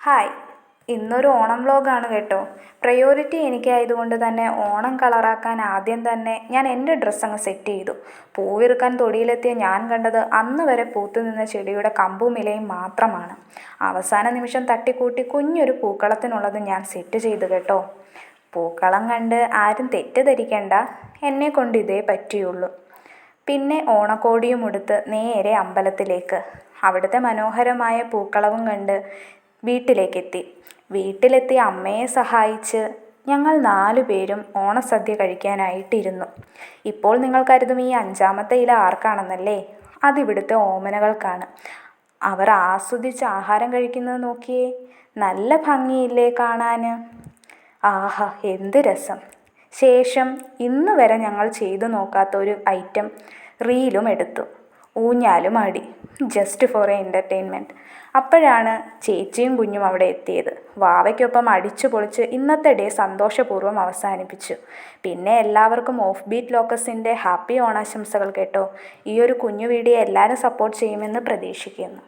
Hi, ഇന്നൊരു ഓണം വ്ലോഗാണ് കേട്ടോ. Priority എനിക്കായതുകൊണ്ട് തന്നെ ഓണം കളറാക്കാൻ ആദ്യം തന്നെ ഞാൻ എൻ്റെ ഡ്രസ്സങ്ങ് സെറ്റ് ചെയ്തു. പൂവിറുക്കാൻ തൊടിയിലെത്തിയ ഞാൻ കണ്ടത് അന്ന് വരെ പൂത്തുനിന്ന ചെടിയുടെ കമ്പും ഇലയും മാത്രമാണ്. അവസാന നിമിഷം തട്ടിക്കൂട്ടി കുഞ്ഞൊരു പൂക്കളത്തിനുള്ളത് ഞാൻ സെറ്റ് ചെയ്തു കേട്ടോ. പൂക്കളം കണ്ട് ആരും തെറ്റിദ്ധരിക്കണ്ട, എന്നെക്കൊണ്ട് ഇതേ പറ്റിയുള്ളൂ. പിന്നെ ഓണക്കോടിയും ഉടുത്ത് നേരെ അമ്പലത്തിലേക്ക്. അവിടുത്തെ മനോഹരമായ പൂക്കളവും കണ്ട് വീട്ടിലെത്തി അമ്മയെ സഹായിച്ച് ഞങ്ങൾ 4 പേരും ഓണസദ്യ കഴിക്കാനായിട്ടിരുന്നു. ഇപ്പോൾ നിങ്ങൾ കരുതും ഈ 5-ാമത്തെ ഇല ആർക്കാണെന്നല്ലേ? അതിവിടുത്തെ ഓമനകൾക്കാണ്. അവർ ആസ്വദിച്ച് ആഹാരം കഴിക്കുന്നത് നോക്കിയേ, നല്ല ഭംഗിയില്ലേ കാണാൻ? ആഹാ, എന്ത് രസം! ശേഷം ഇന്ന് വരെ ഞങ്ങൾ ചെയ്തു നോക്കാത്ത ഒരു ഐറ്റം റീലും എടുത്തു. ഊഞ്ഞാലും ആടി, ജസ്റ്റ് ഫോർ എൻ്റർടൈൻമെൻറ്റ്. അപ്പോഴാണ് ചേച്ചിയും കുഞ്ഞും അവിടെ എത്തിയത്. വാവയ്ക്കൊപ്പം അടിച്ചു പൊളിച്ച് ഇന്നത്തെ ഡേ സന്തോഷപൂർവ്വം അവസാനിപ്പിച്ചു. പിന്നെ എല്ലാവർക്കും ഓഫ് ബീറ്റ് ലോക്കസിൻ്റെ ഹാപ്പി ഓണാശംസകൾ കേട്ടോ. ഈ ഒരു കുഞ്ഞു വീഡിയോ എല്ലാവരും സപ്പോർട്ട് ചെയ്യുമെന്ന് പ്രതീക്ഷിക്കുന്നു.